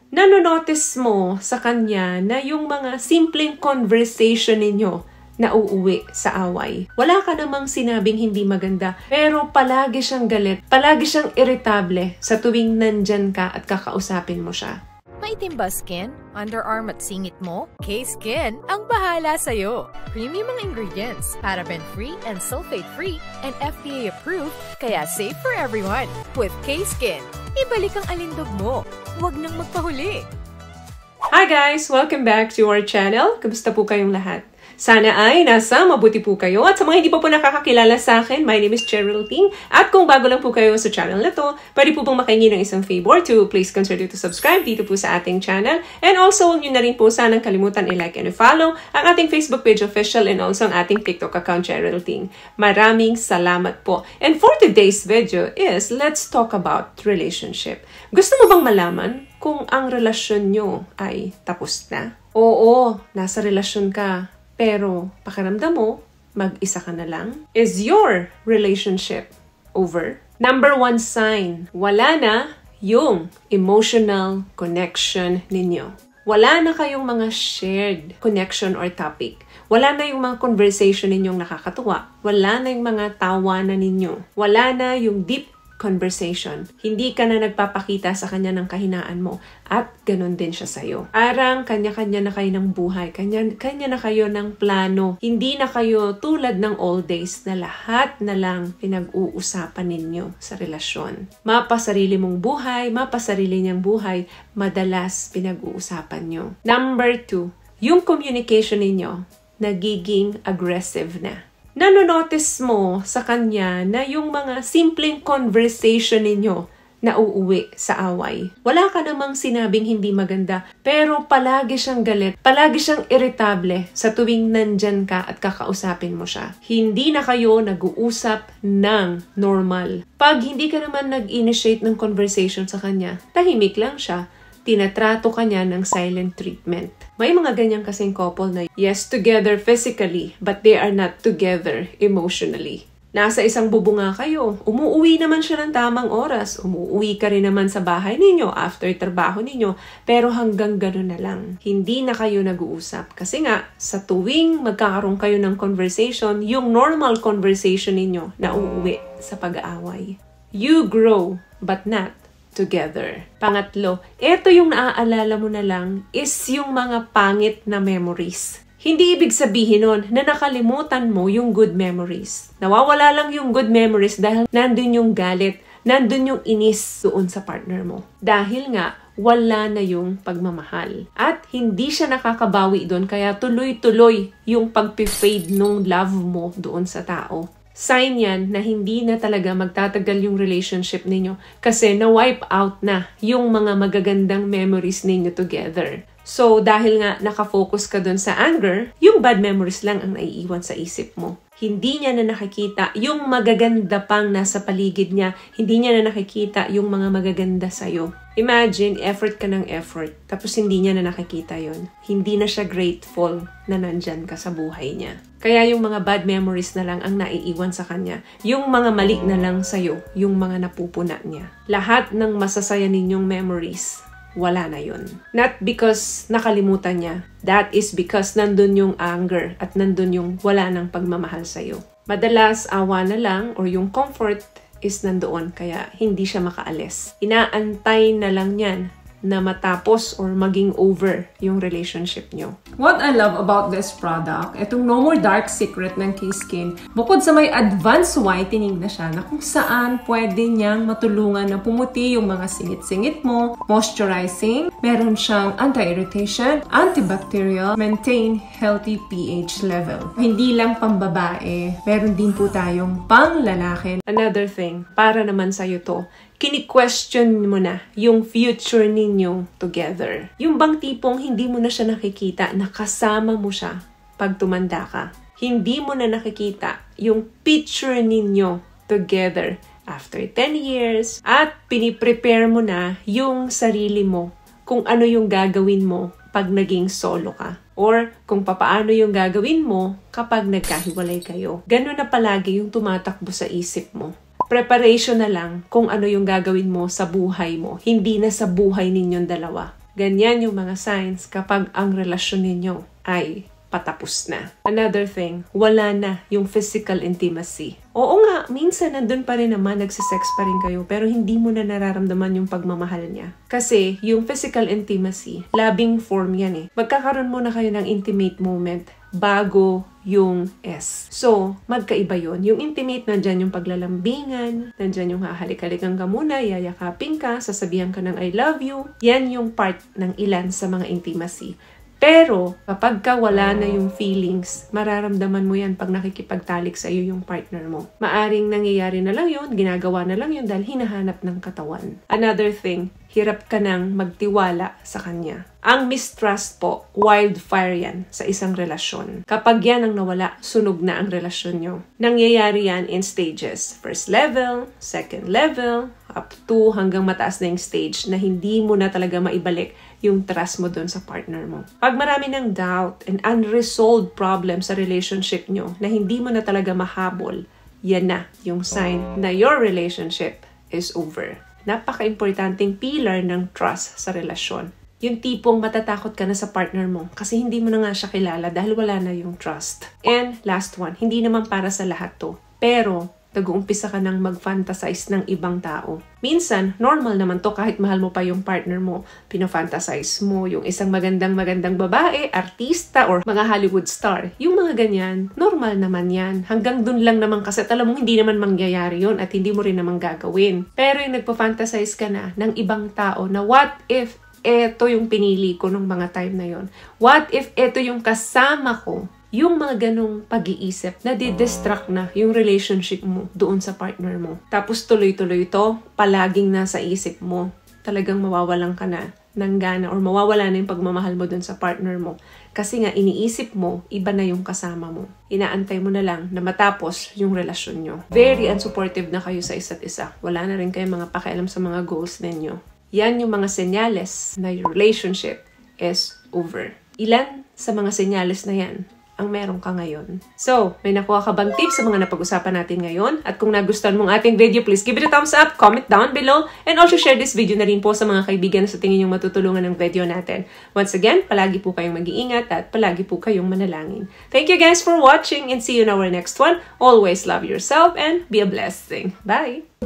Nanonotice mo sa kanya na yung mga simpleng conversation ninyo na uuwi sa away. Wala ka namang sinabing hindi maganda, pero palagi siyang galit, palagi siyang irritable sa tuwing nandyan ka at kakausapin mo siya. Maitim ba skin? Underarm at singit mo? K-Skin ang bahala sa'yo. Premium ang ingredients, paraben-free and sulfate-free, and FDA-approved, kaya safe for everyone. With K-Skin, ibalik ang alindog mo. Huwag nang magpahuli. Hi guys! Welcome back to our channel. Kamusta po kayong lahat? Sana ay nasa mabuti po kayo. At sa mga hindi pa po nakakakilala sa akin, my name is Cheryl Ting. At kung bago lang po kayo sa channel na to, pwede po pong makahingi ng isang favor to please consider to subscribe dito po sa ating channel. And also, huwag nyo na rin po sanang kalimutan i-like and i-follow ang ating Facebook page official and also ang ating TikTok account, Cheryl Ting. Maraming salamat po. And for today's video is, let's talk about relationship. Gusto mo bang malaman kung ang relasyon nyo ay tapos na? Oo, nasa relasyon ka. Pero pakiramdam mo, mag-isa ka na lang. Is your relationship over? Number 1 sign, wala na yung emotional connection ninyo. Wala na kayong mga shared connection or topic. Wala na yung mga conversation ninyong nakakatuwa. Wala na yung mga tawanan ninyo. Wala na yung deep conversation. Hindi ka na nagpapakita sa kanya ng kahinaan mo at ganun din siya sa'yo. Parang kanya-kanya na kayo ng buhay. Kanya na kayo ng plano. Hindi na kayo tulad ng old days na lahat na lang pinag-uusapan ninyo sa relasyon. Mapasarili mong buhay, mapasarili niyang buhay, madalas pinag-uusapan nyo. Number 2, yung communication ninyo nagiging aggressive na. Nanonotice mo sa kanya na yung mga simpleng conversation ninyo na uuwi sa away. Wala ka namang sinabing hindi maganda, pero palagi siyang galit, palagi siyang irritable sa tuwing nandyan ka at kakausapin mo siya. Hindi na kayo nag-uusap ng normal. Pag hindi ka naman nag-initiate ng conversation sa kanya, tahimik lang siya. Tinatrato ka niya ng silent treatment. May mga ganyan kasing couple na yes, together physically, but they are not together emotionally. Nasa isang bubunga kayo, umuwi naman siya ng tamang oras, umuwi ka rin naman sa bahay ninyo after trabaho ninyo, pero hanggang gano'n na lang. Hindi na kayo nag-uusap. Kasi nga, sa tuwing magkakaroon kayo ng conversation, yung normal conversation ninyo na uuwi sa pag-aaway. You grow, but not together. Pangatlo, ito yung naaalala mo na lang is yung mga pangit na memories. Hindi ibig sabihin nun na nakalimutan mo yung good memories. Nawawala lang yung good memories dahil nandun yung galit, nandun yung inis doon sa partner mo. Dahil nga, wala na yung pagmamahal. At hindi siya nakakabawi doon kaya tuloy-tuloy yung pag-fade nung love mo doon sa tao. Sign yan na hindi na talaga magtatagal yung relationship ninyo kasi na-wipe out na yung mga magagandang memories ninyo together. So, dahil nga nakafocus ka dun sa anger, yung bad memories lang ang naiiwan sa isip mo. Hindi niya na nakikita yung magaganda pang nasa paligid niya. Hindi niya na nakikita yung mga magaganda sa'yo. Imagine, effort ka ng effort, tapos hindi niya na nakikita yon. Hindi na siya grateful na nandyan ka sa buhay niya. Kaya yung mga bad memories na lang ang naiiwan sa kanya. Yung mga mali na lang sa'yo, yung mga napupuna niya. Lahat ng masasaya ninyong memories, wala na yun. Not because nakalimutan niya. That is because nandun yung anger at nandun yung wala ng pagmamahal sa'yo. Madalas, awa na lang or yung comfort is nandoon kaya hindi siya makaalis. Inaantay na lang yan na matapos or maging over yung relationship nyo. What I love about this product, itong No More Dark Secret ng K-Skin, bukod sa may advanced whitening na siya na kung saan pwede niyang matulungan na pumuti yung mga singit-singit mo, moisturizing, meron siyang anti-irritation, antibacterial, maintain healthy pH level. Hindi lang pambabae, meron din po tayong pang lalaki. Another thing, para naman sa'yo to, kini-question mo na yung future ninyo together. Yung bang tipong hindi mo na siya nakikita, nakasama mo siya pag tumanda ka. Hindi mo na nakikita yung picture ninyo together after 10 years at piniprepare mo na yung sarili mo kung ano yung gagawin mo pag naging solo ka. Or kung papaano yung gagawin mo kapag nagkahiwalay kayo. Ganun na palagi yung tumatakbo sa isip mo. Preparation na lang kung ano yung gagawin mo sa buhay mo. Hindi na sa buhay ninyong dalawa. Ganyan yung mga signs kapag ang relasyon ninyo ay patapos na. Another thing, wala na yung physical intimacy. Oo nga, minsan nandun pa rin naman, nagsisex pa rin kayo, pero hindi mo na nararamdaman yung pagmamahal niya. Kasi yung physical intimacy, labing form yan eh. Magkakaroon muna kayo ng intimate moment bago yung S. So, magkaiba yun. Yung intimate, nandyan yung paglalambingan, nandyan yung hahalik-halikan ka muna, yayakapin ka, sasabihan ka ng I love you. Yan yung part ng ilan sa mga intimacy. Pero, kapag ka wala na yung feelings, mararamdaman mo yan pag nakikipagtalik sa iyo yung partner mo. Maaring nangyayari na lang yun, ginagawa na lang yun dahil hinahanap ng katawan. Another thing, hirap ka nang magtiwala sa kanya. Ang mistrust po, wildfire yan sa isang relasyon. Kapag yan ang nawala, sunog na ang relasyon nyo. Nangyayari yan in stages. First level, second level, up to hanggang mataas na yung stage na hindi mo na talaga maibalik yung trust mo dun sa partner mo. Pag marami ng doubt and unresolved problem sa relationship nyo na hindi mo na talaga mahabol, yan na yung sign na your relationship is over. Napaka-importanting pillar ng trust sa relasyon. Yung tipong matatakot ka na sa partner mo kasi hindi mo na nga siya kilala dahil wala na yung trust. And last one, hindi naman para sa lahat to. Pero, nag-uumpisa ka nang mag-fantasize ng ibang tao. Minsan, normal naman to kahit mahal mo pa yung partner mo. Pino-fantasize mo yung isang magandang babae, artista, or mga Hollywood star. Yung mga ganyan, normal naman yan. Hanggang dun lang naman kasi alam mo hindi naman mangyayari yun at hindi mo rin naman gagawin. Pero yung nagpo-fantasize ka na ng ibang tao na what if eto yung pinili ko nung mga time na yon? What if eto yung kasama ko? Yung mga ganong pag-iisip na distract na yung relationship mo doon sa partner mo. Tapos tuloy-tuloy ito, palaging nasa isip mo. Talagang mawawalan ka na ng gana or mawawala na yung pagmamahal mo doon sa partner mo. Kasi nga iniisip mo, iba na yung kasama mo. Inaantay mo na lang na matapos yung relasyon nyo. Very unsupportive na kayo sa isa't isa. Wala na rin kayo mga pakialam sa mga goals ninyo. Yan yung mga senyales na your relationship is over. Ilan sa mga senyales na yan ang meron ka ngayon. So, may nakuha ka bang tips sa mga napag-usapan natin ngayon? At kung nagustuhan mong ating video, please give it a thumbs up, comment down below, and also share this video na rin po sa mga kaibigan na sa tingin yung matutulungan ng video natin. Once again, palagi po kayong mag-iingat at palagi po kayong manalangin. Thank you guys for watching and see you in our next one. Always love yourself and be a blessing. Bye!